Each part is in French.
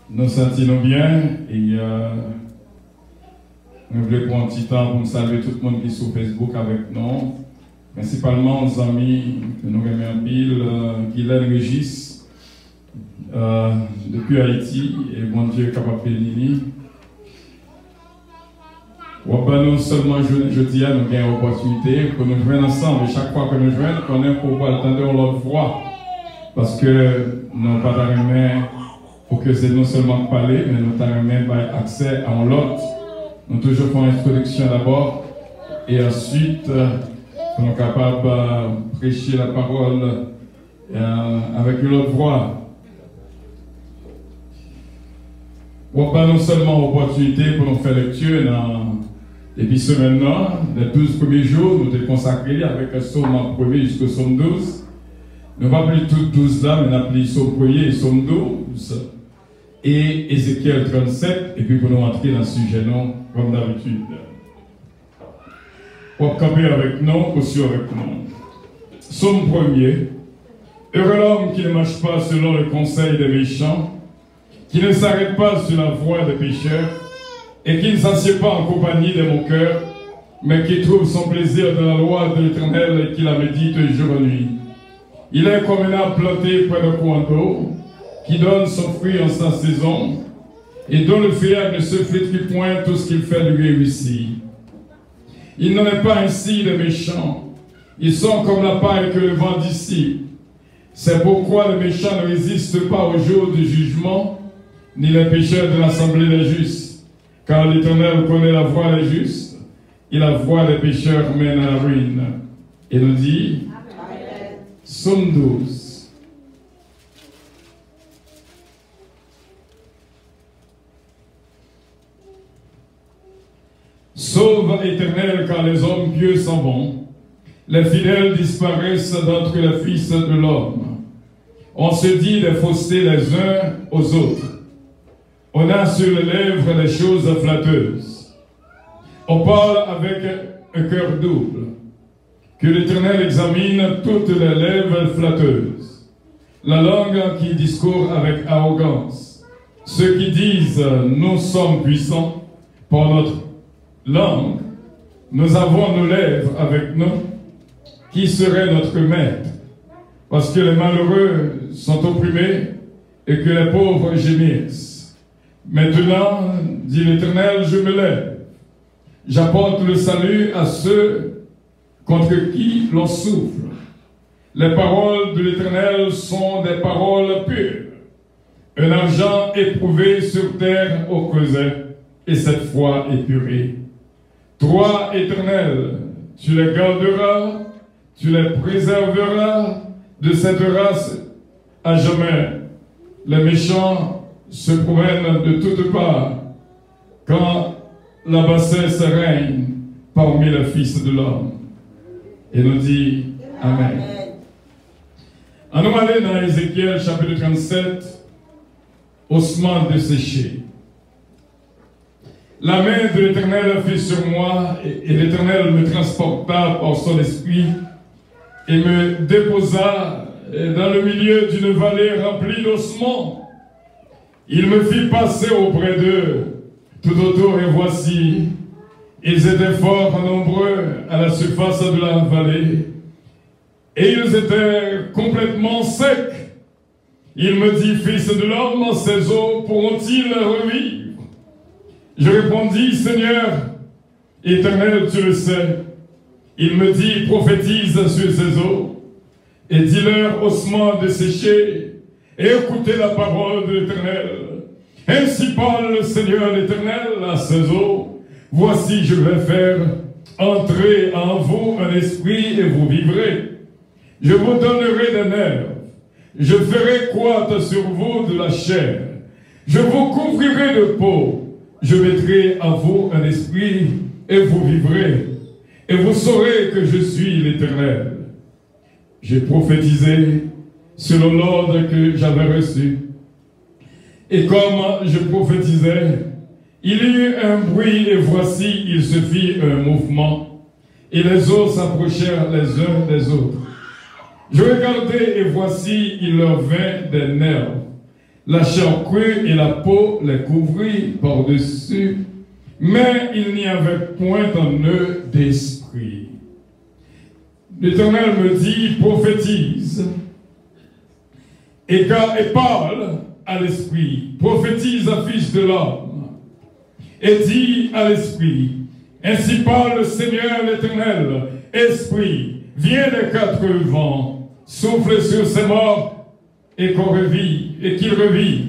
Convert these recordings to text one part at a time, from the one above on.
Nous sentons bien et nous voulons prendre un petit temps pour saluer tout le monde qui est sur Facebook avec nous, principalement nos amis que nous remercions en pile, Guylaine Régis, depuis Haïti, et bon Dieu capable de bénir. Nous seulement jeudi, nous avons une opportunité pour nous joindre ensemble, et chaque fois que nous joignons, on est pour attendre l'autre voix, parce que nous n'avons pas d'arrêt pour que c'est non seulement parler, mais nous avons accès à l'autre. Nous toujours faisons une introduction d'abord, et ensuite, nous sommes capables de prêcher la parole avec une autre voix. Nous pas non seulement l'opportunité pour nous faire lecture dans les semaines, les 12 premiers jours, nous sommes consacrés avec le psaume 1er jusqu'au psaume 12. Nous n'avons pas pris tous 12 là, mais nous avons pris le psaume 1er et psaume 12. Et Ézéchiel 37, et puis pour nous entrer dans ce sujet, non, comme d'habitude. Pour camper avec nous, aussi avec nous. Psaume 1er. Heureux l'homme qui ne marche pas selon le conseil des méchants, qui ne s'arrête pas sur la voie des pécheurs, et qui ne s'assied pas en compagnie des moqueurs, mais qui trouve son plaisir dans la loi de l'Éternel et qui la médite jour et nuit. Il est comme un arbre planté près d'un courant d'eau, qui donne son fruit en sa saison, et dont le feuillage ne se flétrit point, tout ce qu'il fait lui réussit. Il n'en est pas ainsi des méchants, ils sont comme la paille que le vent dissipe. C'est pourquoi les méchants ne résistent pas au jour du jugement, ni les pécheurs de l'assemblée des justes, car l'Éternel connaît la voie des justes, et la voie des pécheurs mène à la ruine. Et nous dit, Psaume 12. Sauve, Éternel, car les hommes pieux s'en vont. Les fidèles disparaissent d'entre les fils de l'homme. On se dit des faussetés les uns aux autres. On a sur les lèvres des choses flatteuses. On parle avec un cœur double. Que l'Éternel examine toutes les lèvres flatteuses. La langue qui discourt avec arrogance. Ceux qui disent « Nous sommes puissants » par notre langue, nous avons nos lèvres avec nous, qui serait notre maître, parce que les malheureux sont opprimés et que les pauvres gémissent. Maintenant, dit l'Éternel, je me lève, j'apporte le salut à ceux contre qui l'on souffle. Les paroles de l'Éternel sont des paroles pures, un argent éprouvé sur terre au creuset, et cette fois épuré. Toi, Éternel, tu les garderas, tu les préserveras de cette race à jamais. Les méchants se promènent de toutes parts quand la bassesse règne parmi les fils de l'homme. Et nous dit Amen. On nous aller dans Ézéchiel chapitre 37, ossements desséchés. La main de l'Éternel fut sur moi, et l'Éternel me transporta par son esprit et me déposa dans le milieu d'une vallée remplie d'ossements. Il me fit passer auprès d'eux tout autour, et voici, ils étaient fort nombreux à la surface de la vallée, et ils étaient complètement secs. Il me dit, fils de l'homme, ces eaux pourront-ils revivre? Je répondis, Seigneur, Éternel, tu le sais. Il me dit, prophétise sur ces eaux, et dis-leur ossements desséchés, et écoutez la parole de l'Éternel. Ainsi parle le Seigneur l'Éternel à ces eaux. Voici, je vais faire entrer en vous un esprit, et vous vivrez. Je vous donnerai des nerfs. Je ferai croître sur vous de la chair. Je vous couvrirai de peau. Je mettrai en vous un esprit, et vous vivrez, et vous saurez que je suis l'Éternel. J'ai prophétisé selon l'ordre que j'avais reçu. Et comme je prophétisais, il y eut un bruit, et voici, il se fit un mouvement, et les eaux s'approchèrent les uns des autres. Je regardai, et voici, il leur vint des nerfs. La chair crue et la peau les couvrit par-dessus, mais il n'y avait point en eux d'esprit. L'Éternel me dit, prophétise, et parle à l'esprit, prophétise à fils de l'homme, et dis à l'esprit, ainsi parle le Seigneur l'Éternel, esprit, viens des quatre vents, souffle sur ces morts, et qu'on revive, et qu'ils revivent.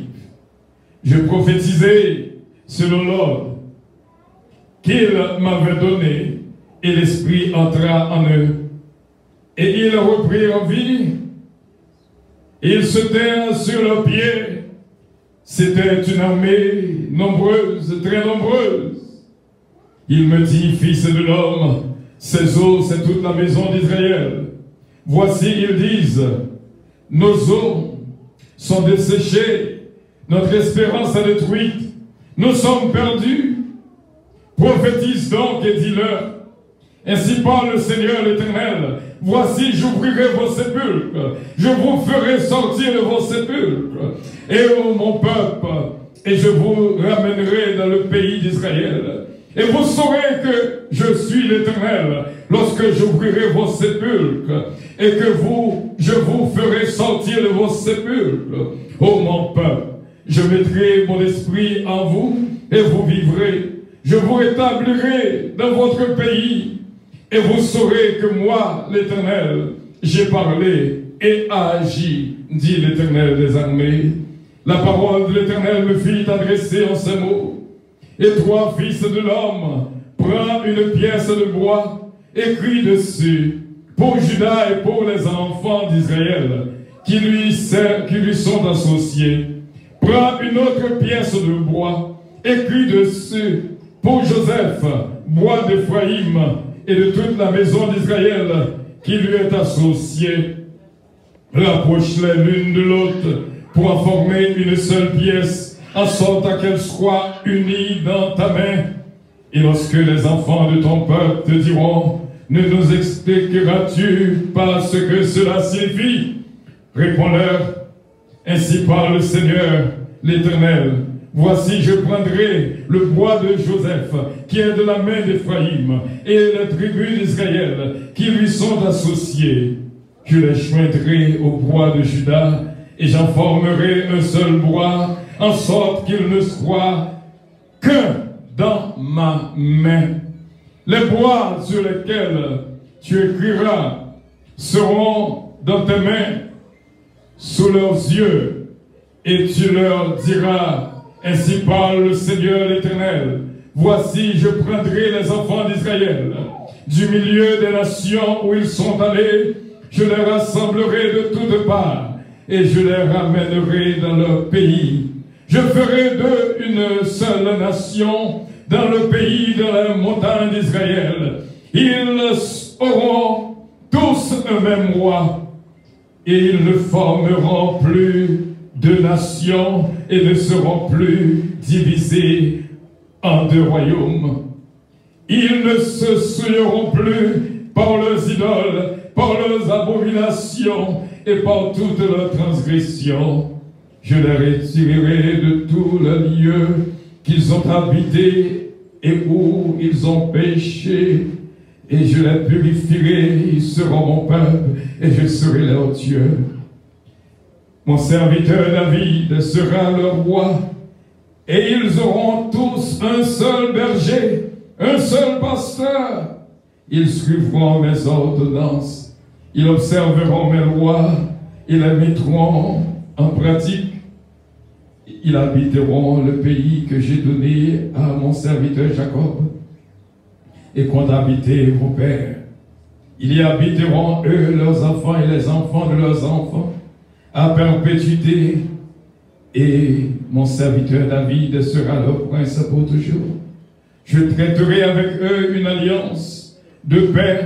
Je prophétisais selon l'ordre qu'il m'avait donné, et l'esprit entra en eux, et ils reprirent vie. Ils se tinrent sur leurs pieds. C'était une armée nombreuse, très nombreuse. Il me dit, fils de l'homme, ces eaux, c'est toute la maison d'Israël. Voici, ils disent, nos eaux sont desséchées, notre espérance est détruite, nous sommes perdus. Prophétise donc et dis-leur, ainsi parle le Seigneur l'Éternel, voici j'ouvrirai vos sépulcres, je vous ferai sortir de vos sépulcres, et ô mon peuple, et je vous ramènerai dans le pays d'Israël. Et vous saurez que je suis l'Éternel, lorsque j'ouvrirai vos sépulcres, et que je vous ferai sortir de vos sépulcres. Ô mon peuple, je mettrai mon esprit en vous, et vous vivrez. Je vous rétablirai dans votre pays, et vous saurez que moi, l'Éternel, j'ai parlé et agi, dit l'Éternel des armées. La parole de l'Éternel me fit adresser en ces mots. Et toi, fils de l'homme, prends une pièce de bois, écris dessus, pour Judas et pour les enfants d'Israël, qui lui sont associés. Prends une autre pièce de bois, écris dessus, pour Joseph, bois d'Éphraïm, et de toute la maison d'Israël, qui lui est associée. Rapproche-les l'une de l'autre, pour en former une seule pièce, en sorte à qu'elle soit unie dans ta main. Et lorsque les enfants de ton peuple te diront, ne nous expliqueras-tu pas ce que cela signifie? Réponds-leur, ainsi parle le Seigneur, l'Éternel. Voici, je prendrai le bois de Joseph, qui est de la main d'Éphraïm, et les tribus d'Israël, qui lui sont associées. Je les joindrai au bois de Juda, et j'en formerai un seul bois, en sorte qu'il ne soit qu'un dans ma main. Les bois sur lesquels tu écriras seront dans tes mains, sous leurs yeux, et tu leur diras, ainsi parle le Seigneur l'Éternel, voici je prendrai les enfants d'Israël du milieu des nations où ils sont allés, je les rassemblerai de toutes parts, et je les ramènerai dans leur pays. Je ferai d'eux une seule nation dans le pays de la montagne d'Israël. Ils auront tous un même roi, et ils ne formeront plus de nations et ne seront plus divisés en deux royaumes. Ils ne se souilleront plus par leurs idoles, par leurs abominations et par toutes leurs transgressions. Je les retirerai de tous les lieux qu'ils ont habités et où ils ont péché, et je les purifierai, ils seront mon peuple, et je serai leur Dieu. Mon serviteur David sera leur roi, et ils auront tous un seul berger, un seul pasteur. Ils suivront mes ordonnances, ils observeront mes lois, ils les mettront en pratique. Ils habiteront le pays que j'ai donné à mon serviteur Jacob, et qu'ont habité vos pères. Ils y habiteront, eux, leurs enfants et les enfants de leurs enfants, à perpétuité, et mon serviteur David sera leur prince pour toujours. Je traiterai avec eux une alliance de paix,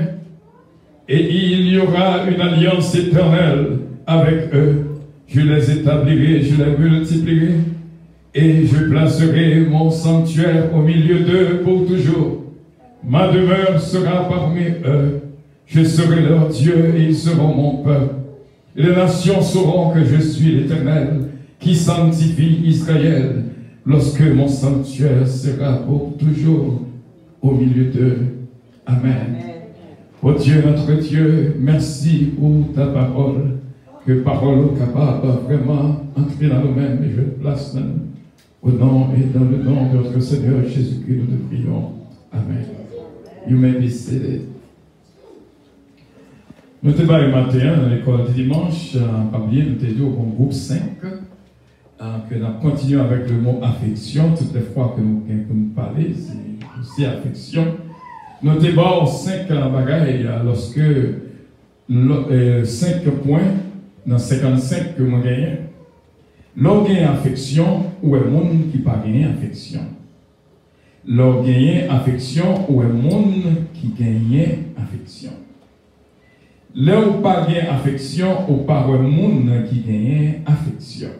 et il y aura une alliance éternelle avec eux. Je les établirai, je les multiplierai, et je placerai mon sanctuaire au milieu d'eux pour toujours. Ma demeure sera parmi eux. Je serai leur Dieu et ils seront mon peuple. Et les nations sauront que je suis l'Éternel, qui sanctifie Israël, lorsque mon sanctuaire sera pour toujours au milieu d'eux. Amen. Oh Dieu, notre Dieu, merci pour ta parole, que parole capable vraiment entrer dans nous-mêmes et je place dans nous. Au nom et dans le nom de notre Seigneur Jésus-Christ, nous te prions. Amen. You may be seated. Nous sommes le matin dans l'école du dimanche, pas oublier, nous sommes au groupe 5, que nous continuons avec le mot affection. Toutes les fois que nous parlons, c'est aussi affection. Nous sommes 5 bagailles lorsque 5 points dans 55 que nous gagnons. L'on gagne affection ou est monde qui pas gagné affection. L'on gagne affection ou est monde qui gagne affection. L'on pas gagne affection ou pas est monde qui gagne affection.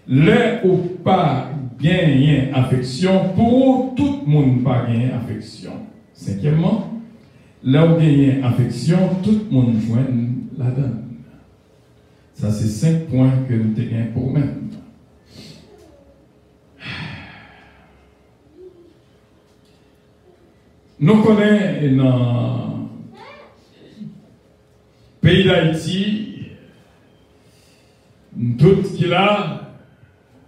L'on pas gagne affection pour tout le monde pas gagne affection. Cinquièmement, l'on gagne affection, tout le monde joint la donne. Ça, c'est 5 points que nous avons pour nous-mêmes. Nous connaissons dans le pays d'Haïti, tout ce qu'il a,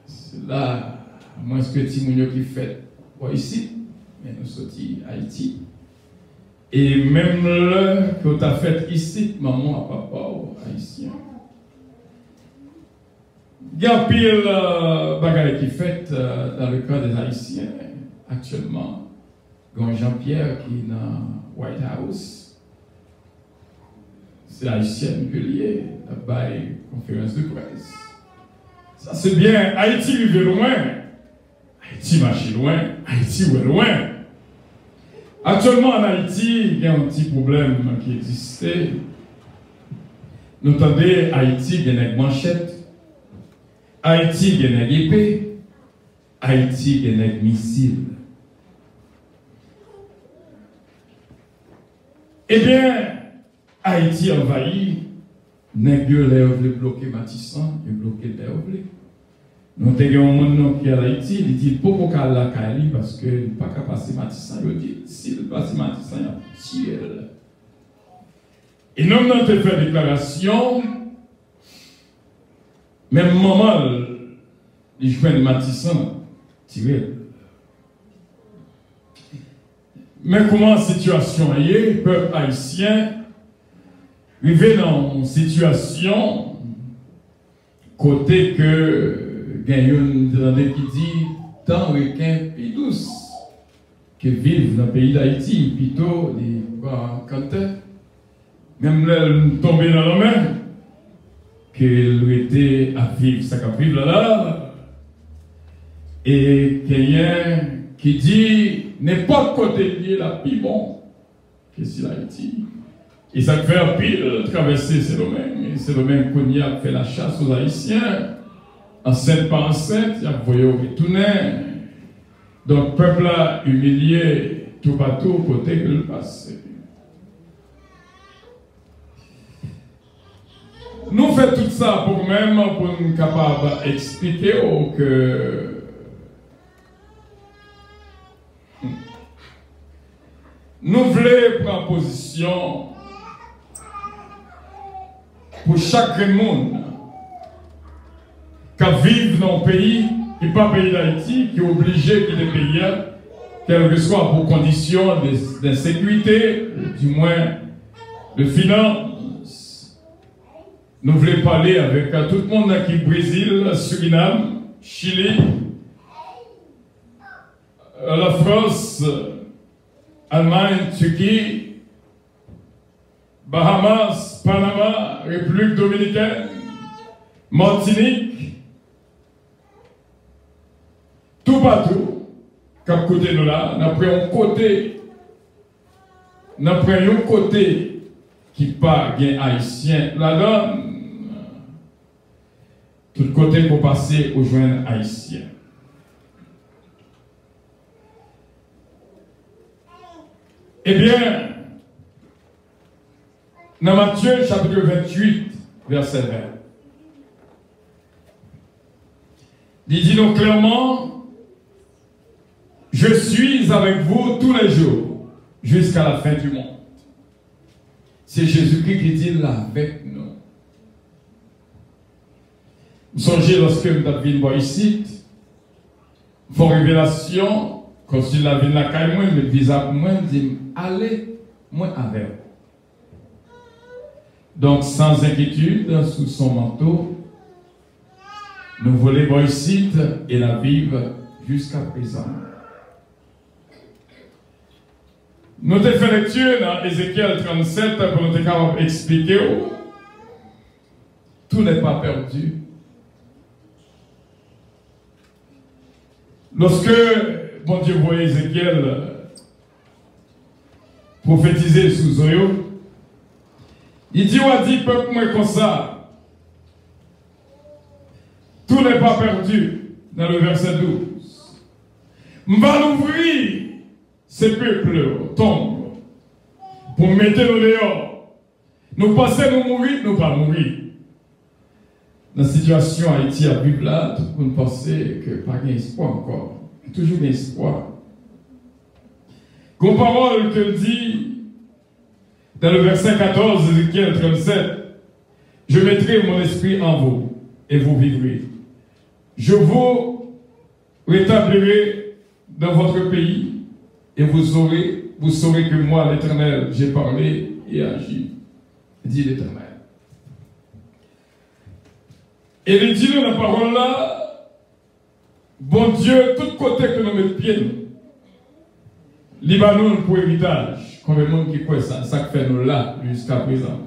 c'est là, à moins que Timounio qui fait ici, mais nous sommes Haïti. Et même là que tu as fait ici, maman et papa, haïtien. Il y a pile bagaille qui fait dans le cas des Haïtiens actuellement. Jean-Pierre qui est dans White House. C'est haïtien que lié à la conférence de presse. Ça c'est bien. Haïti vive loin. Haïti marche loin. Haïti est loin. Actuellement en Haïti, il y a un petit problème qui existait. Nous entendons Haïti, il y a une manchette. Haïti, il y a une épée. Haïti, il y a un missile. Eh bien, Haïti envahi, n'est-ce pas bloqué Matissan, il bloqué Léovle. Nous avons un monde qui est en Haïti, il dit pourquoi la Kali parce qu'il n'est pas capable de passer Matissan. Il dit s'il passe Matissan, il y a tiré. Et nous avons fait une déclaration, même moment, il joue Matissan, tiré. Mais comment la situation est, le peuple haïtien vivait dans une situation côté que il y a une qui dit tant requin puis douce qui vivent dans le pays d'Haïti, plutôt les canteurs, même là, tomber dans la main, qu'elle était à vivre, ça qu'à vivre là, et quelqu'un qui dit n'importe côté qui est la plus bon que c'est l'Haïti. Et ça fait un pile traverser ces domaines. Et ces domaines qu'on y a fait la chasse aux Haïtiens, enceinte par enceinte, il y a voyé retourner. Donc, le peuple a humilié tout partout côté que le passe. Nous faisons tout ça pour nous-mêmes, pour nous capables d'expliquer que nous voulons prendre position pour chaque monde qui vit dans un pays qui n'est pas le pays d'Haïti, qui est obligé de quitter le pays, quelles que soient pour conditions d'insécurité, du moins de finances. Nous voulons parler avec tout le monde qui est Brésil, Suriname, Chili, la France, Allemagne, Turquie, Bahamas, Panama, République dominicaine, Martinique, tout partout, comme côté nous là, nous prenons un côté qui pas bien haïtien, la donne, tout côté pour passer aux jeunes haïtiens. Eh bien, dans Matthieu chapitre 28, verset 20, Il dit donc clairement, je suis avec vous tous les jours, jusqu'à la fin du monde. C'est Jésus-Christ qui dit là avec nous. Vous songez lorsque nous avons vu ici, pour révélation, quand il a vu la caille, moi, me visage, moi, dit, allez, moi avec vous. Donc, sans inquiétude, sous son manteau, nous voulons ici et la vivre jusqu'à présent. Nous avons fait lecture dans Ézéchiel 37 pour nous expliquer tout n'est pas perdu. Lorsque bon Dieu voyait Ézéchiel prophétiser sous Zoyo, il dit, on dit, peuple moi comme ça, tout n'est pas perdu, dans le verset 12. On va l'ouvrir, ces peuples tombent, pour mettre nous dehors. Nous pensons nous mourir, nous pas mourir. Dans la situation Haïti à Bibla, tout le monde pensait que pas d'espoir encore. Toujours d'espoir. Comme parole que dit dans le verset 14 d'Ézéchiel 37, je mettrai mon esprit en vous et vous vivrez. Je vous rétablirai dans votre pays et vous saurez que moi, l'Éternel, j'ai parlé et agi, dit l'Éternel. Et il dit dans la parole là, bon Dieu, tout côté que nous mettons pied, Libanon pour héritage, comme le monde qui croit ça, ça fait nous là jusqu'à présent.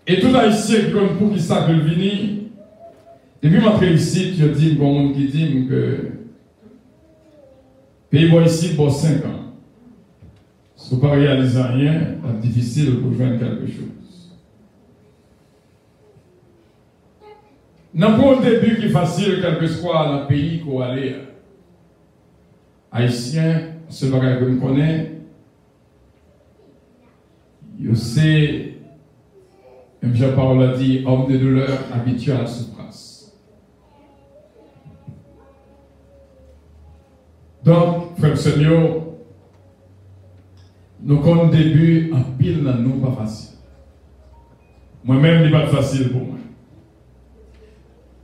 Et tout haïtien qui comme pour qui ça veut venir, depuis m'entrer ici, je dis, bon monde qui dit que pays bon ici pour 5 ans. Si vous ne réalisez rien, c'est difficile pour faire quelque chose. N'a pas un début qui est facile, quel que soit le pays qu'on va aller. Haïtien, ce bagage que je connais, je sais, même Jean-Paul a dit, homme de douleur habitué à la souffrance. Donc, frère Seigneur, nous avons un début en pile dans nous, pas facile. Moi-même, il n'est pas facile pour moi.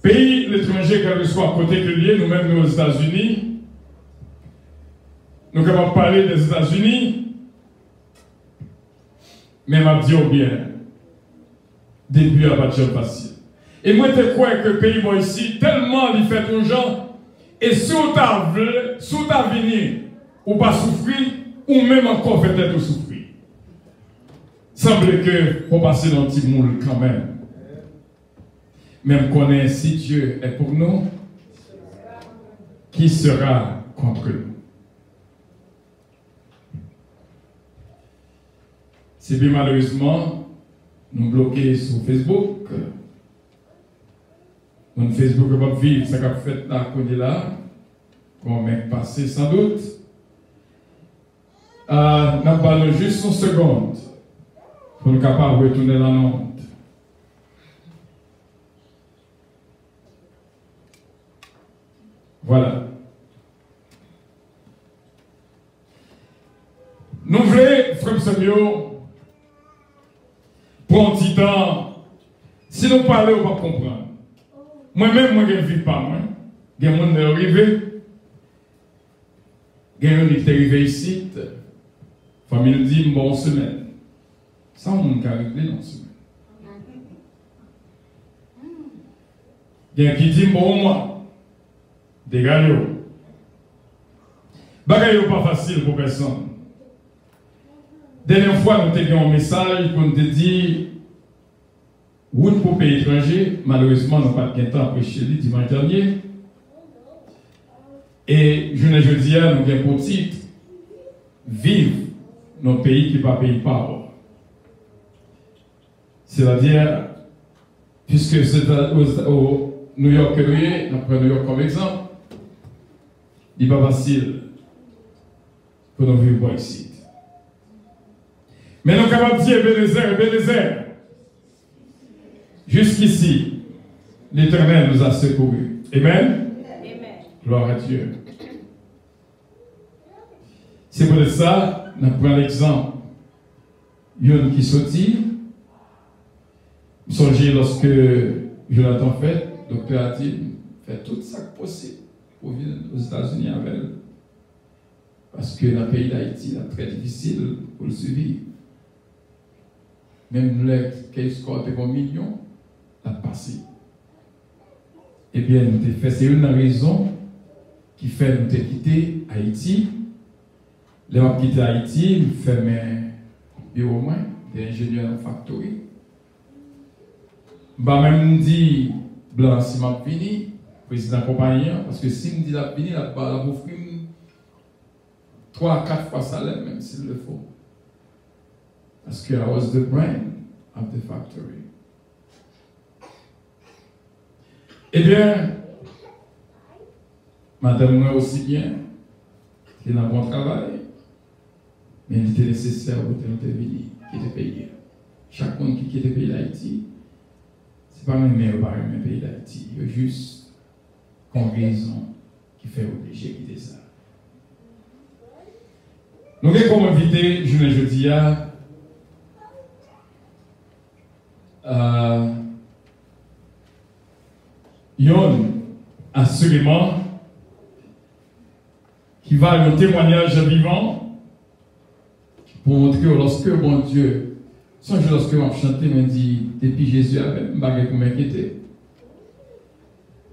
Pays, l'étranger, quel que soit côté que lié, nous-mêmes, nous aux États-Unis, nous avons parlé des États-Unis, mais m'a dit bien, début à pas facile. Et moi, je crois que le pays, moi ici, tellement il fait aux gens, et si vous avez venu, ou pas souffrir, ou même encore peut-être souffrir. Semble que pour passer dans un petit moule quand même. Même qu'on est si Dieu est pour nous, qui sera contre nous? C'est bien malheureusement, nous bloqués sur Facebook. Mon Facebook ne va pas vivre ce qu'a fait là, qu'on est là, qu'on est passé sans doute. Nous allons juste une seconde pour nous capables de retourner dans l'onde. Voilà. Nous voulons, frère Samuel, pour un petit temps, si nous parlons, on va comprendre. Moi-même, je ne vis pas, moi. Il y a des gens qui sont arrivés. Il y a des gens qui sont arrivés ici. La famille nous dit, bon, semaine. Ça, on peut arriver dans une semaine. Il y a qui dit, bon, moi. Des gars, bagaille pas facile pour personne. Dernière fois, nous avons un message pour nous dire, ou pour pays étranger, malheureusement, nous n'avons pas de temps à prêcher le dimanche dernier. Et je ne dis pas, nous avons pour titre, vivre dans un pays qui ne paye pas. C'est-à-dire, puisque c'est au New York que nous sommes, après New York comme exemple, il n'est pas facile pour nous vivre ici. Mais nous sommes capables de dire, Ebenezer, jusqu'ici, l'Éternel nous a secourus. Amen. Amen. Gloire à Dieu. C'est pour ça, on prend l'exemple. Yon qui sortit, songez lorsque Jonathan fait, docteur a-t-il fait tout ça possible pour venir aux États-Unis avec elle. Parce que dans le pays d'Haïti, c'est très difficile pour le suivre. Même les qui score de 1 million, la passé. Eh bien, nous avons fait, c'est une raison qui fait nous quitter Haïti. Les gens qui quittent Haïti, nous faisons un bureau, des ingénieurs en factory. Bah même dit, blanc, si je fini, président compagnie, parce que si je dis la fini, la offrir 3 à 4 fois salaire, même s'il le faut. Parce que I was the brain of the factory. Eh bien, madame, moi aussi bien, il a un bon travail, mais il était nécessaire pour intervenir, qui était payé. Chaque monde qui quitte le pays d'Haïti, ce n'est pas même meilleur par le pays d'Haïti, il y a juste une raison qui fait obliger de quitter ça. Nous avons comme invité, jeudi, Yon, assurément, qui va un témoignage vivant pour montrer que lorsque bon Dieu, songez lorsque on chantait, on dit, depuis Jésus avait un bagage pour m'inquiéter.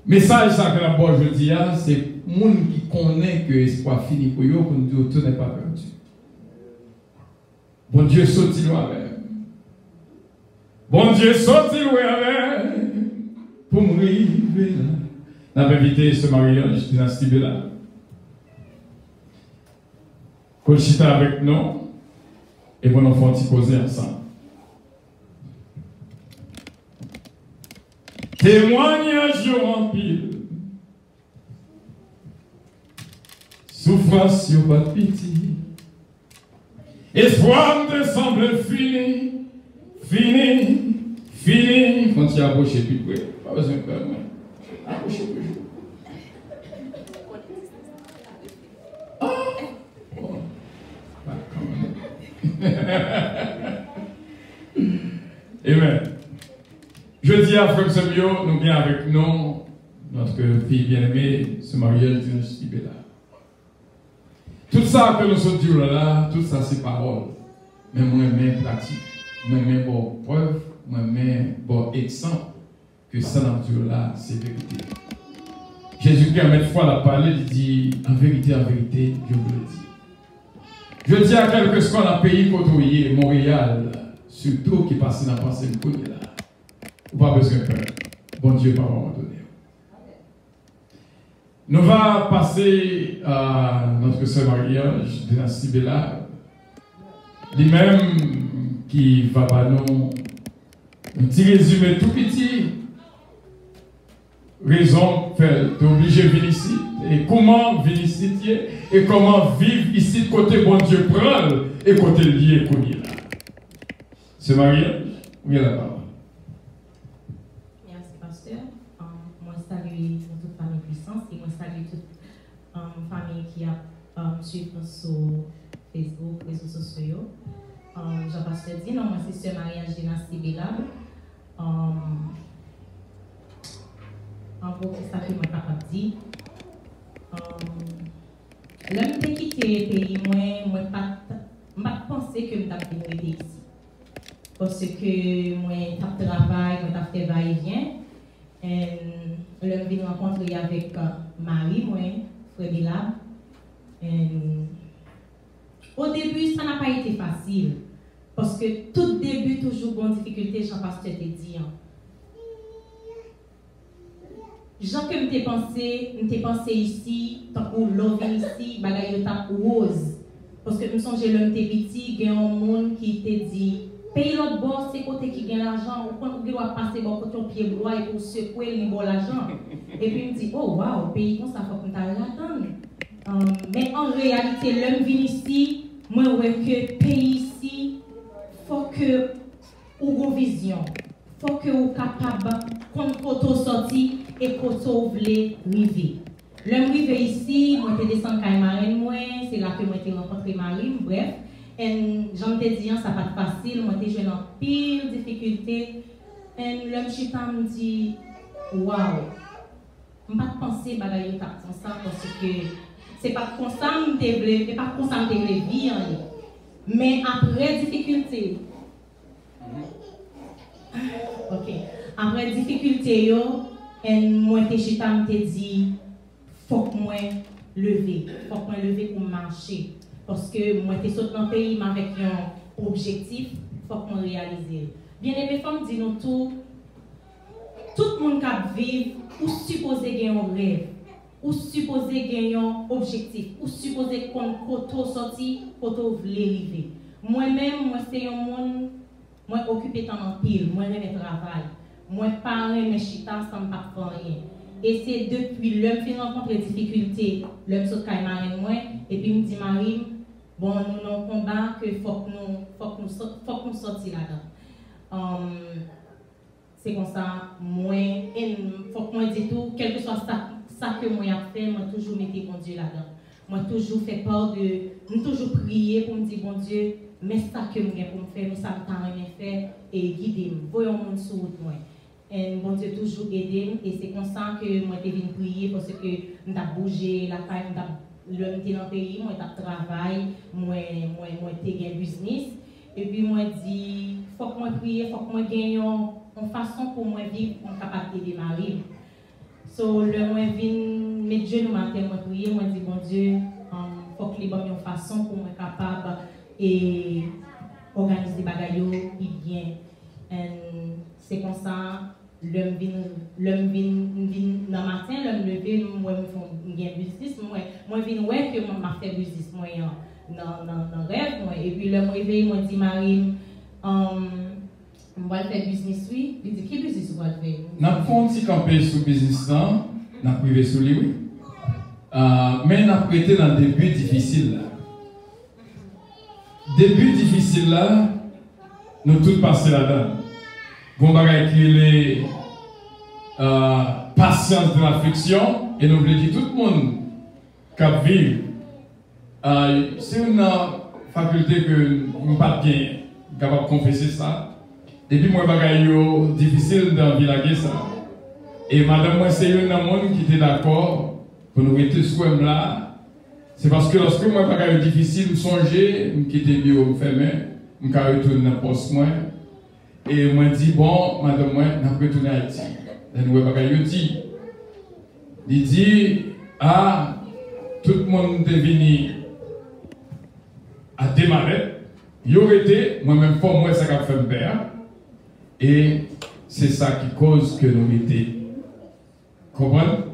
Message ça que la bonne je dis, c'est le monde qui connaît que l'espoir fini pour eux, pour nous dire tout n'est pas perdu. Bon Dieu sorti loin avec. Bon Dieu sorti loin avec. Pour mourir là. On avait invité ce mariage dans ce là. Colchita avec nous et bon enfant t'y poser ensemble. Témoignage en pile. Souffrance sur pas de pitié. Espoir me semble fini. Fini. Fini. Quand tu approches puis près. Pas besoin de faire moins. Approchez toujours. Ah! Bon. Amen. Je dis à Frère Samuel, nous bien avec nous, notre fille bien-aimée, ce mariage d'une Stibéla. Tout ça que nous sommes dit là, tout ça c'est parole. Mais moi-même pratique, moi-même bon preuve, moi-même bon exemple que ça dans Dieu là, c'est vérité. Jésus-Christ a maintes fois la parlé, il dit en vérité, je vous le dis. Je dis à quelqu'un ce qu'on a payé côtoyer, Montréal, surtout qui passe dans la pensée de côté là. Pas besoin de peur. Bon Dieu va vous donner. Nous allons passer à notre seul mariage de la Sibéla. Lui-même qui va nous un petit résumé tout petit. Raison fait d'obliger de venir ici. Et comment venir ici et comment vivre ici de côté bon Dieu prend et côté lié qu'on est là. Ce mariage, oui la parole. Moi, salue toute famille puissance et moi, salue toute famille qui a suivi sur Facebook, réseaux sociaux. Jean-Pasteur dit, non, moi, c'est ce mariage de Nancy Bélab. En gros, c'est ça que moi, capable de dire. L'homme qui quitté le pays, moi, pas pensé que je vais ici. Parce que moi, je travaille, je fais va-et-vient. L'homme vient rencontrer avec Marie, moi, Frère Bélab. Au début, ça n'a pas été facile. Parce que tout début, toujours bonne difficulté, Jean-Pasteur te dit. Jean que m'te pensé ici, tant que l'homme ici, bagaille ta rose. Parce que nous sommes l'homme te petit, il y a un monde qui te dit, paye l'autre bord, c'est côté qui gagne l'argent, ou quand tu dois passer bon côté pied droit et pour secouer le bon l'argent. Et puis il me dit, oh wow, pays comme ça, faut qu'on t'aille là-dedans. Mais en réalité, l'homme vient ici, moi ouais que pays ici, faut que ou une vision, faut que ou capable photo sorti et photo voulait river. L'homme rivé ici, moi j'étais descendu à Marine, c'est là que moi j'ai rencontré Marine, bref. Et j'en t'ai dit, ça pas facile, moi j'ai joué dans pire difficulté. Et l'homme chita me dit, waouh, je ne pas penser que je comme ça parce que c'est pas comme ça que je pas comme ça que je vivre. Mais après difficulté, ok, après difficulté, moi j'ai chita me dit, faut que moi lever pour marcher. Parce que moi, je suis sorti dans le pays avec un objectif, il faut que je réalise. Bien aimé, femmes, dis-nous tout le monde qui vit, ou supposé gagner un rêve, ou supposé gagner un objectif, ou supposé qu'on peut sortir, qu'on peut arriver. Moi-même, moi, c'est un monde, moi, occupé dans un pile, moi, je travail, moi, parler, mes chita, ça ne me pas rien. Et c'est depuis l'homme qui rencontre les difficultés, l'homme saute à Marine, moi, et puis il me dit, Marine, bon, nous avons un combat que faut que nous sortions là-dedans. C'est comme ça, moi, il faut que moi dise tout, quel que soit ça que moi j'ai fait, moi toujours mettre bon Dieu là-dedans. Moi toujours fait part de, moi toujours prier pour me dire, bon Dieu, mais ça que moi pour me faire, mais ça me t'a rien fait, et guider-moi, voyons mon sur route moi. Et bon Dieu toujours aider, et c'est comme ça que moi je viens prier, parce que je bougé, la caille, l'homme était dans le pays, moi je travaille, moi je gagne business, et puis moi dis, faut que moi prie, faut que moi gagne une façon pour moi vivre, pour capable de démarrer. So le moi viens mettre Dieu le matin, moi prier, moi dis bon Dieu, faut que les bonnes une façon pour moi capable et organiser bagaille bien. C'est comme ça. L'homme vient dans le matin, l'homme levé, moi je gagne business, moi viens ouais que moi fait business moi dans rêve moi et puis l'homme réveille moi dit Marie on va faire business oui, il dit quel business on va faire. N'a pas un petit campé sur business là, n'a privé sur lui oui. Mais n'a prêté dans des débuts difficiles là. Début difficile là, nous tous passés là-dedans. Bon bagay qui est patience de l'affliction et nous voulons dire tout le monde qui vit c'est une faculté que nous pas bien capable de confesser ça. Depuis moi bagay yo difficile d'envisager ça. Et madame moi c'est une monde qui était d'accord pour nous rester soi là. C'est parce que lorsque moi bagay difficile me songer, me quitter bureau fermé, me ca retourner dans poste moi. Et moi dis bon madame moi n'a pas retourner à Haïti. Et nous bagay dit il dit ah tout le monde est venu à démarrer. Il aurait été moi-même pour moi ça qu'a fait me père. Et c'est ça qui cause que nous mettons. Comprenez?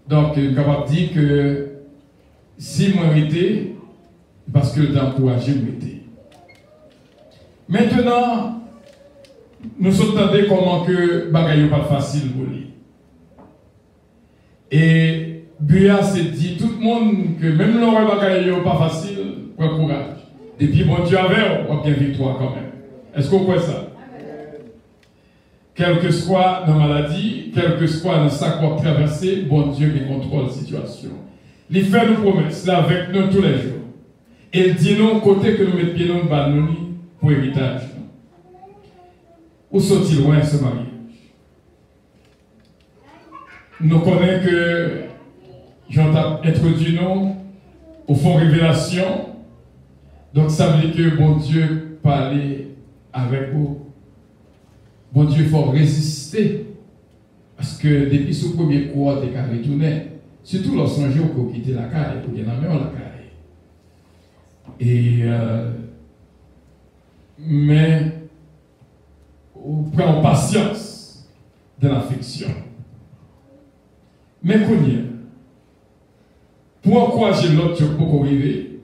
Donc, je suis capable de dire que si moi j'étais, parce que le temps encouragé m'était. Maintenant, nous sommes attendus comment que bagaille n'est pas facile pour lui. Et Buya s'est dit, tout le monde, que même le bagaille n'est pas facile, prends courage. Depuis bon Dieu avec, on a bien victoire quand même. Est-ce qu'on voit ça? Quel que soit la maladie, quel que soit le sac qu'on traverser, bon Dieu qui contrôle la situation. Il fait nos promesses là avec nous tous les jours. Et il dit nous côté que nous mettons pied dans le bas pour héritage. Où sont-ils loin ce mariage? Nous connaissons que Jean t'a introduit nous au fond révélation. Donc ça veut dire que bon Dieu parlait avec vous. Bon Dieu, il faut résister. Parce que depuis ce premier coup, tu as retourné. Surtout lorsqu'on joue pour quitter la caille, pour gagner la caille. Et mais on prend patience de l'affection. Mais pour encourager l'autre, tu peux pas arriver.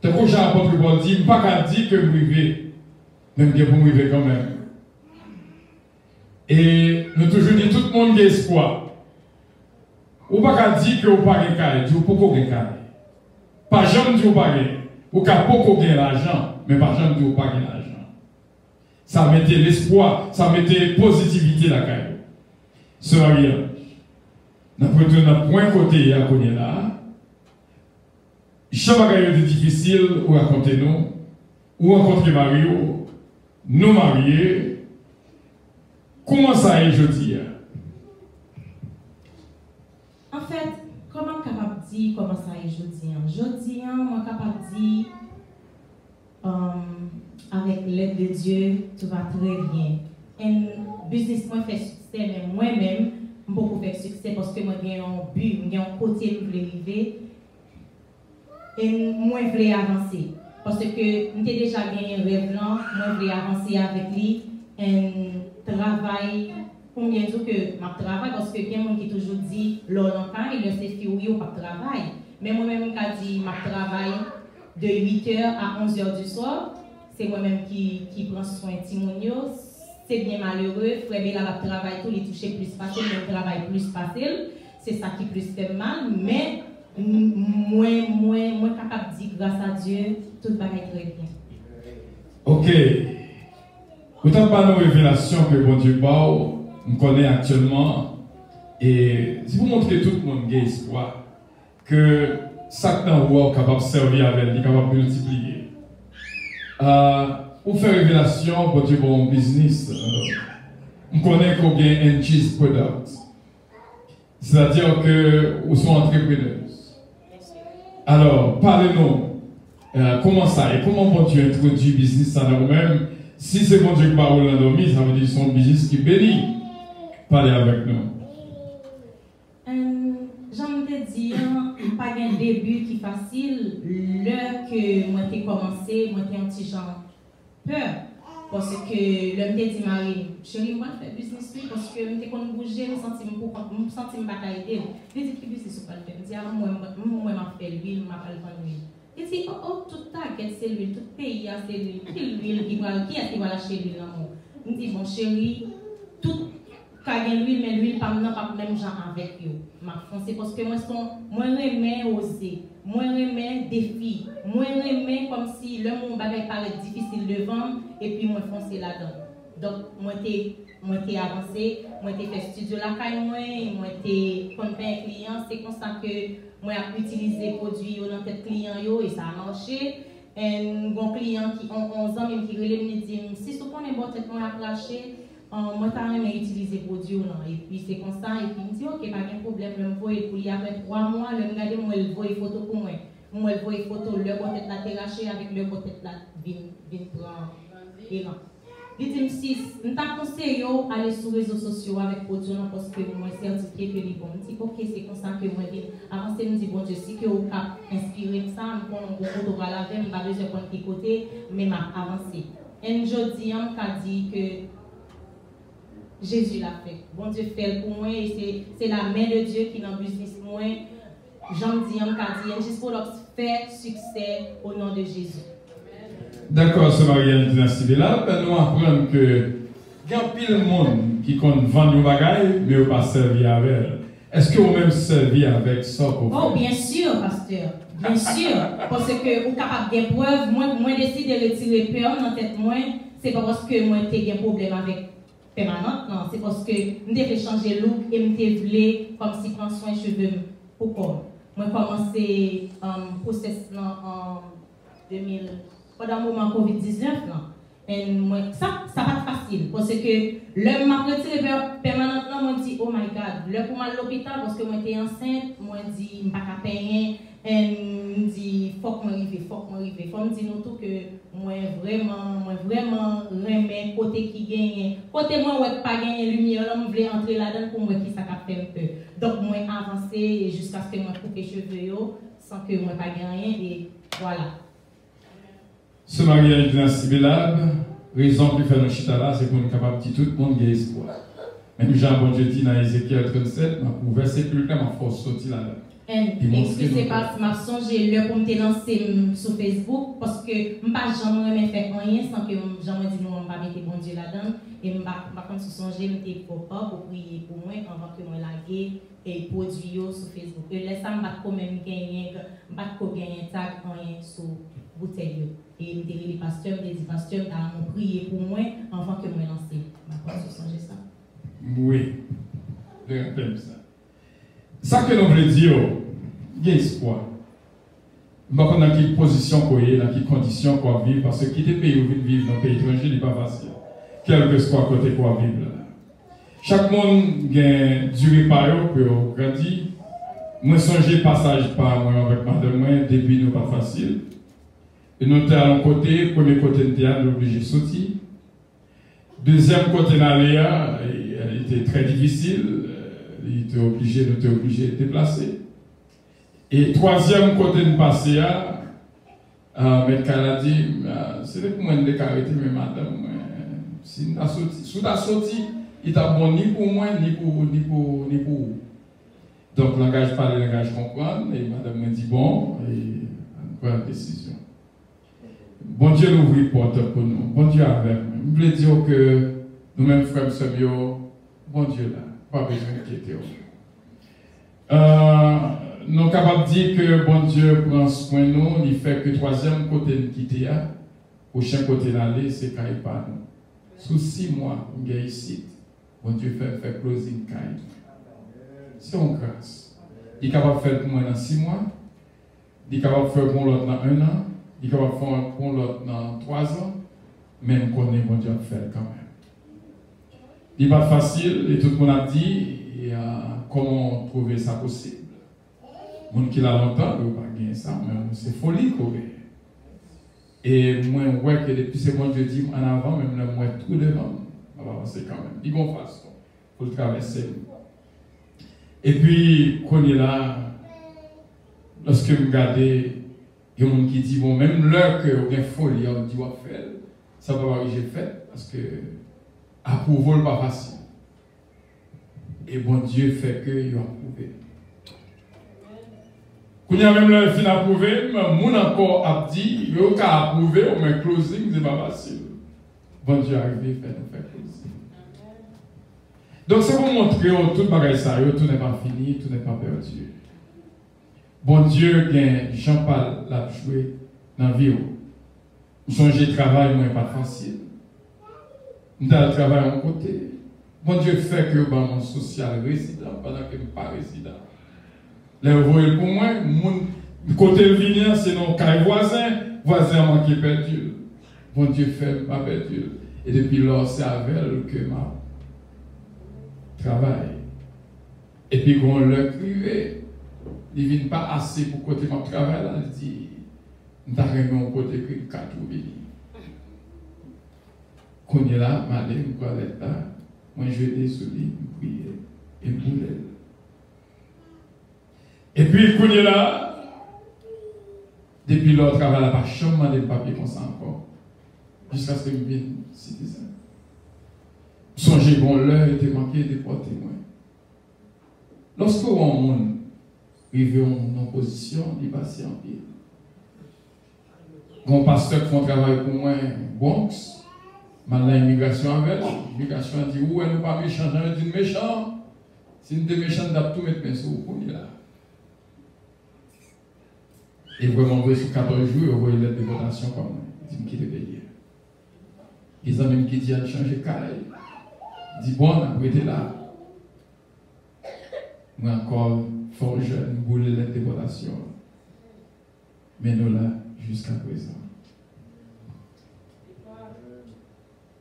Tu peux pas apprendre pour dire, pas qu'à dire que vous arrivez, même que vous arrivez quand même. Et nous toujours dit tout le monde a espoir. Ou pas dire que vous pas gagner, vous pas gagner. Pas jamais dire pas gagner. Ou pas gagner l'argent, mais pas jamais dire pas gagner l'argent. Ça mettait l'espoir, ça mettait positivité la caille. ce mariage. Nous prenons point côté à connaître là. Chaque bagage est difficile ou raconter nous, ou rencontrer Mario, nous marier. Comment ça est jeudi? En fait, comment capable de dire comment ça est jeudi? Jeudi, moi capable de dire avec l'aide de Dieu, tout va très bien. Un business moi fait succès, mais moi-même, je beaucoup faire succès parce que moi j'ai un but, j'ai un côté où je veux arriver et moi je veux avancer. Parce que j'ai déjà gagné un rêve là, moi je veux avancer avec lui et travail. Combien de jours que je travaille parce que il y a des gens qui toujours dit l'encan et le CFI ou pas travail. Mais moi-même, je dis je travaille de 8h à 11h du soir. C'est moi-même qui prends soin de Timonio. C'est bien malheureux. Frère Bella travaille tout, il touche plus facile, mais travaille plus facile. C'est ça qui plus fait mal. Mais moi capable de dire grâce à Dieu, tout va être très bien. Ok. Vous n'avez pas de révélation que bon Dieu parle. On connaît actuellement, et si vous montrez tout le monde a espoir que ça que vous est capable de servir avec, il est capable de multiplier. Pour faire révélation, pour Dieu, bon business, on connaît combien un cheese product. C'est-à-dire que vous êtes entrepreneurs. Alors, parlez-nous, comment ça et comment bon Dieu introduit le business à nous-mêmes? Si c'est bon Dieu qui parle dans nos ça veut dire que c'est un business qui bénit. Parlez avec nous. J'aime te dire, pas un début qui est facile. L'heure que moi j'ai commencé, moi j'ai un petit genre peur. Parce que l'homme m'a dit, Marie, chérie, moi je fais business parce que je suis bouger, je me sens batailler. Je dis, que business pas le faire. Je dis, moi je fais l'huile, je vais vendre l'huile. Il dit, oh, tout target c'est l'huile, tout pays a c'est l'huile. L'huile qui va lâcher l'huile en moi. Je dis, bon chérie, tout. Quand l'huile, mais l'huile pas même genre avec eux. C'est parce que moi remets oser, moi remets défi, moi remets comme si le monde paraît difficile de vendre et puis moi foncer là-dedans. Donc moi t'ai avancé, moi t'ai fait studio la caille moi t'ai convaincu un client, c'est comme ça que moi j'ai utilisé produit dans tête client yo et ça a marché. Un bon client qui ont 11 ans même qui relève me dit si ce qu'on est bon tête moi a lâché. Moi, je n'ai utilisé les produits. Et puis, c'est comme ça. Et puis, il me dit, ok, pas de problème. Je me vois pour lui après 3 mois. Je me regarde, moi, je vois les photos pour moi. Moi, je vois les photos, le côté de la terrasse avec le côté de la vine prendre. Et là. Il dit, si, je conseille d'aller sur les réseaux sociaux avec produits parce que moi, certifié que les bons. Je dis, ok, c'est comme ça que moi, avancé, je me dis, bon, je sais que vous avez inspiré ça. Je vais photo à la veille, je vais besoin de prendre côté, mais je avancé. Et je dis, on dit que Jésus l'a fait. Bon Dieu fait pour moi et c'est la main de Dieu qui est dans le business moi. J'en dis, juste pour leur faire succès au nom de Jésus. D'accord, ce mariage dynastie là, nous apprenons que il y a pile de monde qui compte vendre nos bagailles, mais pas servir avec elle. Est-ce que vous même servi avec ça pour Oh, bien sûr, pasteur. Bien sûr. Parce que vous êtes capable de preuve. Moi, décide de retirer peur dans la tête. C'est pas parce que moi, j'ai un problème avec permanente, non, c'est parce que je fait changer look et je voulais comme si prendre soin de cheveux. Pourquoi? Moi, j'ai commencé le process en 2000, pendant le moment Covid-19. Et moi, ça pas facile parce que l'homme m'a retiré permanentement, moi dit oh my God, l'homme pour à l'hôpital parce que moi j'étais enceinte, moi dit je ne peux pas payer, et me dit faut que moi arrive, faut me dire nous tout que moi vraiment remets côté qui gagne, côté moi ouais pas gagner lumière, là me voulais entrer là-dedans pour moi qui ça fait un peu. Donc moi avancer jusqu'à ce que moi coupe les cheveux sans que moi pas gagner et voilà. Ce mariage dynastie-là, raison pour faire nos chita là, c'est pour nous capables de dire tout le monde a espoir. Même Jean bon Dieu dit dans Ézéchiel 37, pour verser plus clair, ma force sortir là-dedans. Excusez pas, je m'ai songé le pour me lancer sur Facebook parce que je ne pas jamais faire rien sans que jamais dit non, je ne pas mettre bon Dieu là-dedans. Et je ne pas comme si songer, je ne pas pour prier pour moi avant que je lague et produit sur Facebook. Et là, ça ne va quand même gagner, je ne vais pas gagner tag rien sur bouteille. Et je me dis, pasteur, je me dis, pasteur, tu as prié pour moi avant que je me lance. Je ne vais pas songer ça. Oui. de thème ça. Ça que nous voulons dire, il y a espoir. Je ne sais pas dans quelle position qu'on est, dans quelles conditions qu'on vit, parce que quitter le pays où vous vivez dans le pays étranger n'est pas facile. Quel que soit côté qu'on vit là. Chaque monde a duré par eux pour grandir. Moi, songez passage par moi avec madame, moi, depuis nous pas facile. Et nous étions à un côté, premier côté de théâtre, nous obligés de sortir. Deuxième côté d'aléa, elle était très difficile. Nous étions obligés de déplacer. Et troisième côté de passer, mais qu'elle a dit, c'est pour moi de caractère, mais madame, si tu as sorti, il t'a bon ni pour moi, ni pour vous. Donc, langage parler, langage comprendre, et madame me dit bon, et on prend la décision. Bon Dieu nous ouvre les portes pour nous, bon Dieu avec nous. Je voulais dire que nous-mêmes, frères et bon Dieu là, pas besoin d'inquiéter. Nous sommes capables de dire que bon Dieu prend soin de nous, il fait que troisième côté de quitter, prochain côté d'aller, c'est qu'il n'y a pas nous. Sous 6 mois, on est ici, bon Dieu fait closing kind. C'est une grâce. Il est capable de faire pour moi dans 6 mois, il est capable de faire pour l'autre dans 1 an, il est capable de faire pour l'autre dans 3 ans, même qu'on est bon Dieu à faire quand même. Il n'est pas facile, et tout le monde a dit, comment trouver ça possible. Les gens qui l'ont longtemps, ils n'ont pas gagné ça, mais c'est folie qu'on est. Et moi, je vois que depuis ce moment, je dis en avant, même le moi tout devant, on va avancer quand même. Il y a une façon, il faut le traverser. Et puis, quand il est là, lorsque je regarde, il y a des gens qui disent, bon, même l'heure que vous avez folie, on dit, on va faire, ça va pas que j'ai fait, parce que approuver n'est pas facile. Et bon Dieu fait que il a approuvé. Quand il y a même le fin approuvé, mon encore a dit, il y a approuvé, on met closing, c'est pas facile. Bon Dieu arrive, fait nous faire closing. Donc c'est pour montrer tout le bagage ça, tout n'est pas fini, tout n'est pas perdu. Bon Dieu, Jean-Paul l'a joué dans la vie. Changer de travail, moi, pas facile. Nous avons travail à mon côté. Bon Dieu fait que mon social résident pendant que je ne suis pas résident. Là, vous voyez pour moi, mon côté venir, c'est nos cas voisin manqué perdu. Bon Dieu fait ma perdu. Et depuis lors, c'est avec elle que ma travail. Et puis, quand on l'a crié, il ne vient pas assez pour côté mon travail, là, il dit, nous avons mon côté que 4 ou 8. Quand il est là, madame, quoi, là, moi, je vais sur lui, prier et bouler. Et puis, quand il est là, depuis leur travail, là, pas chambre de papier comme ça encore, jusqu'à ce que je vienne citizen. Songez, bon, l'heure était manquée de porter moi. Lorsque on arrive en position, il passe en pile. Mon pasteur qui fait un travail pour moi, Bronx, maintenant, l'immigration avec, l'immigration a dit, où elle n'est pas méchant, j'en ai dit méchant. Si nous sommes méchants, nous devons tout mettre sur vous, là. Et vraiment, vous voyez, sur 14 jours, vous voyez l'aide de votation comme moi. Il dit, qui est payé. Ils ont même qui dit, à changer de carré. Il dit, bon, on a été là. Moi encore, fort jeune, nous voulons l'aide de votation. Mais nous là, jusqu'à présent.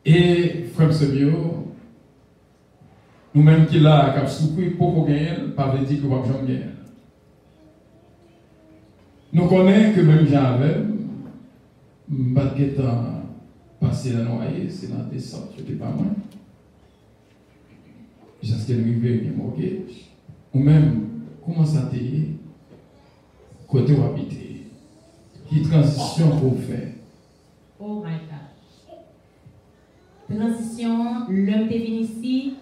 Et, frère Semio, nous-mêmes qui là, qui avons souffert pour gagner, pas veut dire que nous ne pouvons jamais gagner. Nous connaissons que même j'avais, je n'ai pas passé la noyée, c'est dans des sortes, je n'étais pas moins. Jusqu'à ce qu'elle arrive, il mortgage. Ou même, comment ça t'est, côté où habiter, qui transition pour faire. Oh my God. Transition, l'homme est venu ici,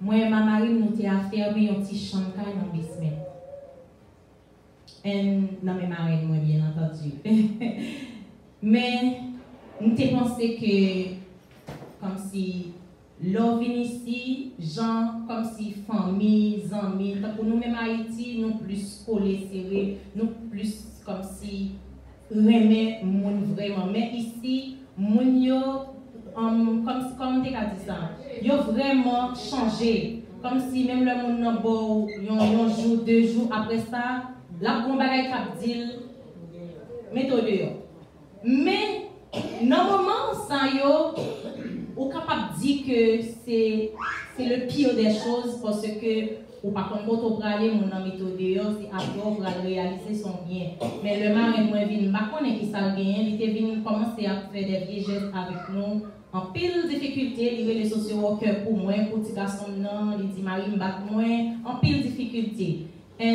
moi et ma mari, nous avons fermé un petit chambre dans le basement. Et non, mes marraines, moi, bien entendu. Mais, nous avons pensé que, comme si, l'on vient ici, gens, comme si famille, amis, pour nous-mêmes Haïti, nous plus collés, serrés, nous plus comme si, remet moun vraiment. Mais ici, moun yo, comme tu as dit ça, yo vraiment changé. comme si même le monde n'a pas un jour, 2 jours après ça, la bombe bagaille cap dit méthode dehors. Mais normalement ça yo ou capable de dire que c'est le pire des choses parce que ou par contre quand on aller mon ami méthode dehors c'est après on va réaliser son bien. Mais le marin moi vinn pas connaît qui ça gagne, il était venu commencer à faire des vieux gestes avec nous. En pile difficulté, il y a les social workers pour moi, pour les garçons, il dit Marie m'bat moi, en pile difficulté. Et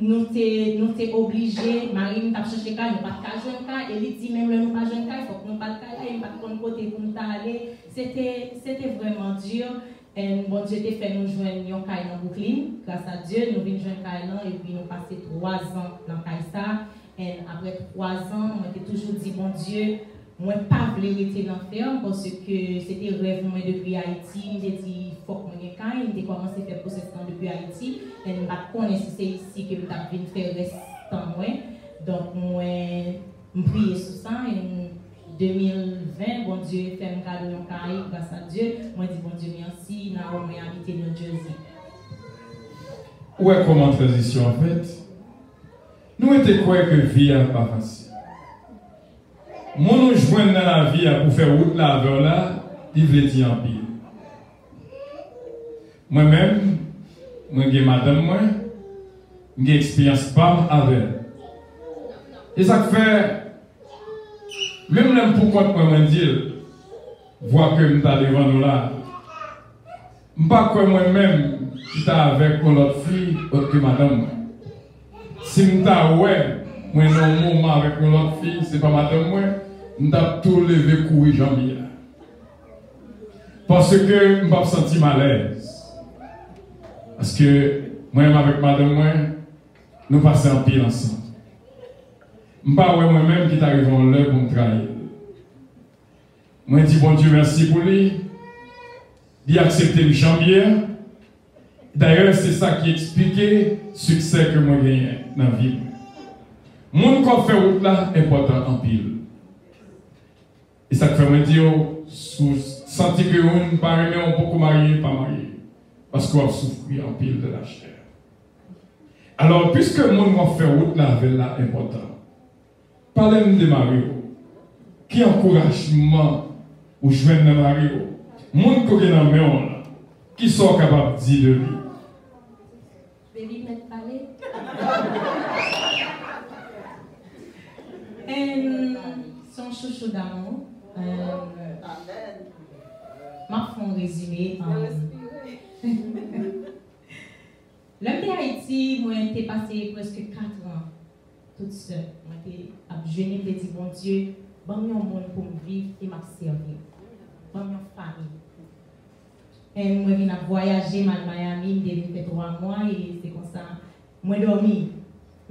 nous sommes obligés, Marie m'a cherché cas, nous pas de cas, et il dit même nous pas jeune cas, il faut que nous pas de cas, il pas de côté pour nous aller. C'était vraiment dur. Et bon Dieu t'a fait nous joindre un cas dans Brooklyn, grâce à Dieu, nous venons joindre un cas et puis nous passé 3 ans dans Kaisa. Et après 3 ans, on était toujours dit bon Dieu. Moi, pas voulu rester dans la ferme parce que c'était le rêve moi depuis Haïti. J'ai dit, il faut que je gagne. J'ai commencé à faire processus depuis Haïti. Et je ne sais pas si c'est ici que je vais faire restant. Donc, moi, je prie sur ça. En 2020, bon Dieu fait un cadeau de Caraïbes grâce à Dieu. Moi, je dis, bon Dieu, merci. Nous avons habité dans Jersey. Ouais, comment transition en fait? Nous étions quoi que vie n'est pas facile. Mon nous joindre dans la vie pour faire route là vers là, il veut dire en pile. Moi-même, moi j'ai madame moi, j'ai expérience pas avec. Et ça fait même là pourquoi moi me dire voir que m'ta devant nous là. M'pas quoi moi-même qui t'a avec une autre fille autre que madame. Si m'ta ouais, moi non moment avec une autre fille, c'est pas madame moi. Je vais tout lever courir jambier. Parce que je ne me sens pas à l'aise. Parce que moi-même avec madame, nous passons en pile ensemble. Je ne sais pas moi-même qui t'arrive en l'heure pour me trahir. Moi, je dis bon Dieu merci pour lui. Il a accepté le jambier. D'ailleurs, c'est ça qui explique le succès que moi j'ai dans la vie. Mon corps fait route là, important en pile. Et ça fait me dire, sentir que on ne pas aimer, on peut marier, pas marier. Parce qu'on souffre en pile de la chair. Alors, puisque mon m'a fait route là, avec là, important. Parlez-nous de Mario. Qui encouragement ou joindre de Mario? Mon qui est dans le monde, qui sont capables de dire de lui? Je vais lui mettre parler. Son chouchou d'amour. Ma fond résumé. L'homme de Haïti, moi, j'ai passé presque 4 ans toute seule. Moi, j'ai jeûné, j'ai dit, bon Dieu, bon, il y a un monde pour me vivre et m'a servir. Bon, il y a une famille. Et moi, je viens voyager à Miami, j'ai fait 3 mois et c'est comme ça. Moi, j'ai dormi.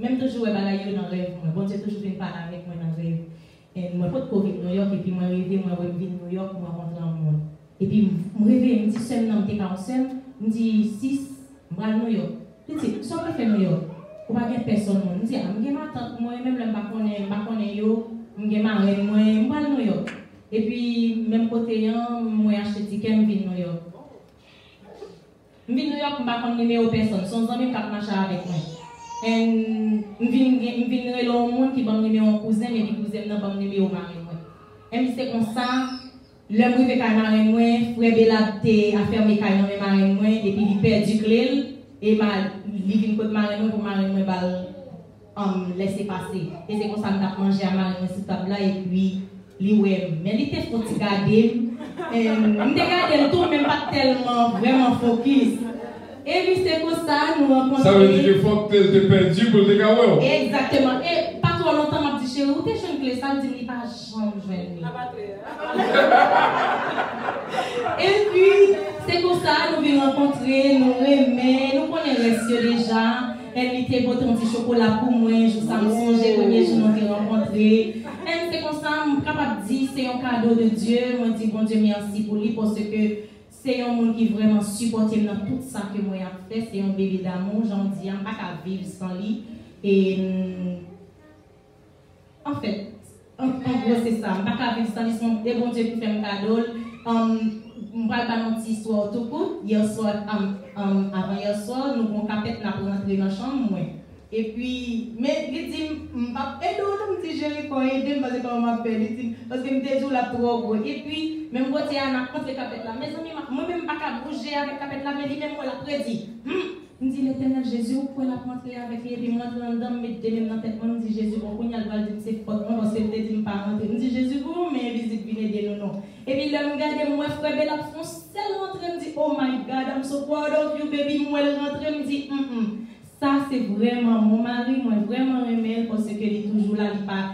Même toujours, je suis dans le rêve. Bon Dieu, toujours venu parler avec moi dans le rêve. Et moi, pas de Covid New York, et puis moi, je rêve, moi, je viens de New York, moi, je rentre dans le monde. Et puis, je rêve, je me dis, seul dans le 40 seul, je me dis, 6, je vais à New York. Je dis, si on peut faire New York, on va pas personne. Je dis, je vais ma tante, moi-même, je ne sais pas yo, je vais ma reine, moi, je vais à New York. Et puis, même côté, moi, j'ai acheté ticket, je viens de New York. Je viens de New York, je ne sais pas numéro personne, son ami qui marche avec moi. Et je viens de le monde qui va me numéro cousin, mais le cousin n'a pas numéro mari. Et c'est comme ça, l'homme qui fait mari moi, frère Belabté a fermé mes mari moi, et puis il perd du clé, et il vient de mari moi pour mari moi laisser passer. Et c'est comme ça que je mangé à mari moi sur table là, et puis mais il était pour te garder. Je me regardais tout, même pas tellement vraiment focus. Et puis c'est pour ça nous rencontrons. Ça veut dire qu'il faut que tu te perdu pour te garder. Exactement. Et pas trop longtemps, je me dis chérie, où t'es jeune clé, ça me dit pas jamais jeune. Et puis c'est pour ça nous venons rencontrer, nous aimer, nous connaissons déjà. Elle était pour un petit chocolat pour moi, je ça me songeais premier jour nous avons rencontré. Et c'est comme ça, je suis capable de dire c'est un cadeau de Dieu. Je dis bon Dieu merci pour lui parce que c'est un monde qui vraiment supporte dans tout ça que moi j'ai fait. C'est un bébé d'amour, j'en dis, je ne peux pas vivre sans lui. Et en fait, en gros c'est ça, je ne peux pas vivre sans lui. C'est bon Dieu qui fait un cadeau. on va pas une petite histoire tout court. Hier soir, avant hier soir, nous avons capé n'a pour rentrer dans la chambre. Et puis, mais il dit, je me dis, je vais aider, parce que je m'appelle, parce que je me dis, je la trop. Et puis, même quand il y a un contre le capet là, mes amis, moi-même, pas qu'à bouger avec le capet là, mais lui-même, moi, la prédit. Je me dis, l'Éternel Jésus, vous pouvez la rentrer avec lui, et puis moi, je me mettre des mêmes dans la tête, moi, je me dis, Jésus, bon, quand il y a le bal, c'est fort, parce que je me dis, pas rentrer. Je me dis, Jésus, vous, mais visite, venez aider nous, non. Et puis, là, je regarde, moi, frère, Bella, font seul rentrer, je me dis, oh my God, I'm so proud of you, baby, moi, elle rentre, je me dis, Ça, c'est vraiment mon mari, moi, vraiment aimé parce qu'il est toujours là,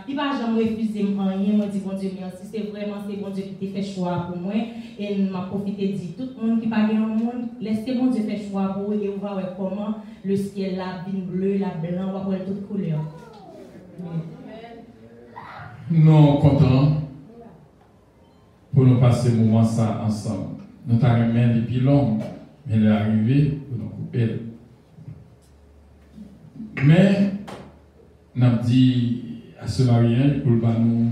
il va jamais refuser rien. Moi, je dis, bon Dieu, merci, c'est bon Dieu qui t'a fait choix pour moi. Et m'a profité de dire, tout le monde qui parle dans le monde, laissez bon Dieu faire choix pour vous et on va voir comment le ciel, la vigne bleue, la blanc, on va voir toutes couleurs. Nous sommes contents pour nous passer ce moment ça ensemble. Nous avons mis depuis long, mais elle est arrivée pour nous couper. Mais, nous avons dit à ce mariage pour nous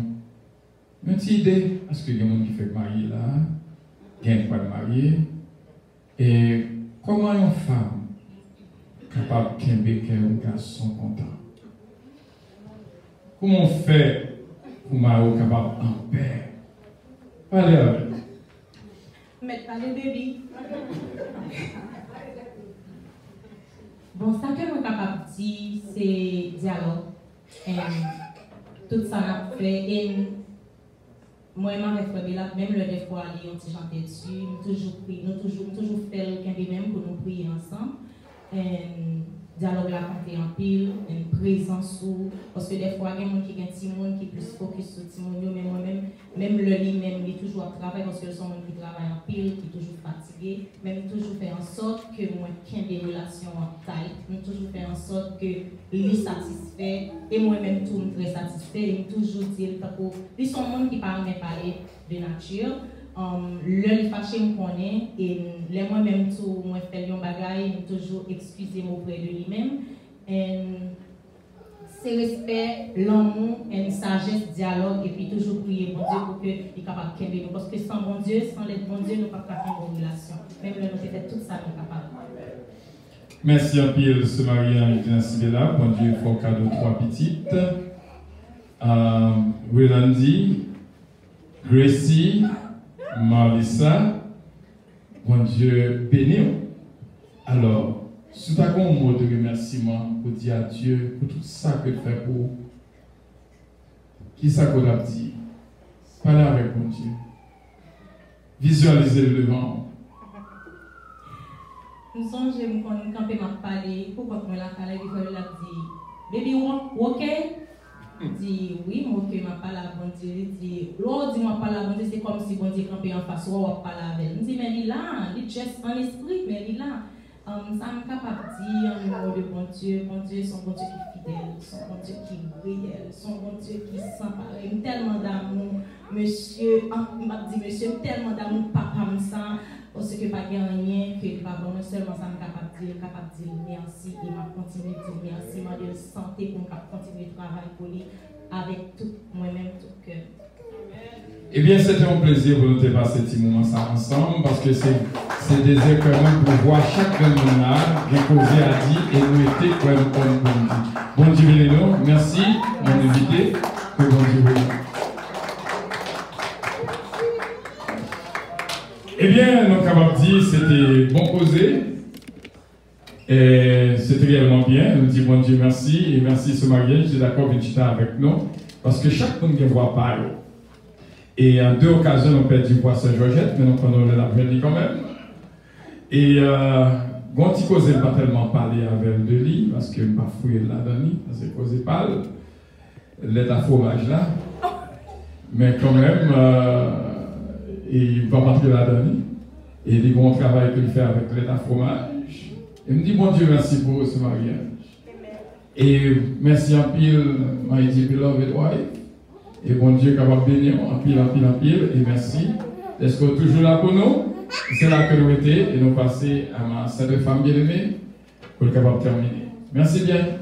une petite idée, parce qu'il y a des gens qui font marier là, il y a un pas de marier. Et comment une femme capable de béquer un garçon content? Comment on fait pour marier capable en paix? Parlez avec. Mettre parler bébé. Bon, ça que je suis capable de dire, c'est dialogue. Tout ça n'a fait. Et moi et ma réforme là, même le des fois, on s'est chanté dessus, nous toujours prier, nous toujours faire le même pour nous prier ensemble. Dialogue là, quand en pile, une présence sous. Parce que des fois, il y a des gens qui ont un petit monde qui est plus focus sur le petit monde, mais moi-même, même le lit, même, il est toujours à travailler parce que sont gens qui travaillent en pile, qui est toujours fatigué. Même toujours faire en sorte que moi, qu'il y ait des relations en taille, nous toujours faire en sorte que lui satisfait et moi-même, tout me très satisfait. Et toujours dire, ils sont des gens qui parlent de nature. Le fâché me connaît et les moi-même tout moi faire un bagage toujours excuser auprès de lui-même et c'est respect l'amour et une sagesse dialogue et puis toujours prier bon Dieu pour que il capable de nous parce que sans bon Dieu sans l'aide bon Dieu nous pas faire une relation même le nous fait tout ça nous capable. Merci à Pierre ce mariage de là bon Dieu faut cadeau trois petites Wilandi Gracie Marissa, bon Dieu béni. Alors, si tu as un mot de remerciement pour dire à Dieu pour tout ça que tu fais pour vous, qui ça qu'on a dit? Parlez avec bon Dieu. Visualisez le devant. Nous sommes quand on m'a parlé, pourquoi on l'a parlé, il a dit, baby, ok? Il dit oui, moi que m'a pas la bon Dieu, il dit l'autre dit moi pas la bon Dieu, c'est comme si bon Dieu campé en face ou pas la avec. Il dit mais il là, il geste en esprit mais il là. Ça me capable de dire en nom de bon Dieu, son bon Dieu qui est fidèle, son bon Dieu qui est réel, son bon Dieu qui s'empare, tellement d'amour, monsieur, m'a dit monsieur, tellement d'amour, papa me sent, parce que pas rien que papa non seulement ça me capable de dire merci et m'a continué de dire merci, m'a de santé pour continuer de travailler pour lui avec tout moi-même tout cœur. Eh bien, c'était un plaisir pour nous de passer ce moment ça ensemble parce que c'est des éclairements pour voir chaque monde là, déposer à dire et nous était comme bon Dieu bénisse. Merci, mon invité, que bon Dieu bénisse. Eh bien, nous capables de dire c'était bon posé et c'était réellement bien. Nous disons bon Dieu merci et merci ce mariage. Je suis d'accord avec nous parce que chaque monde qui voit pas. Et en deux occasions, on perdu pour Saint-Georgette, mais nous prenons l'après-midi quand même. Et Gonti causait pas tellement parler avec de lui, parce que je ne pas fouiller là-dedans, parce que causait pas l'état fromage là. Mais quand même, il va pas entrer là-dedans. Et il dit bon travail qu'il fait avec l'état fromage. Il me dit bon Dieu, merci pour ce mariage. Et merci en pile, my dear beloved wife. Et bon Dieu capable de bénir en pile, et merci. Est-ce que toujours là pour nous? C'est là que nous étions et nous passons à ma sainte femme bien-aimée pour le capable de terminer. Merci bien.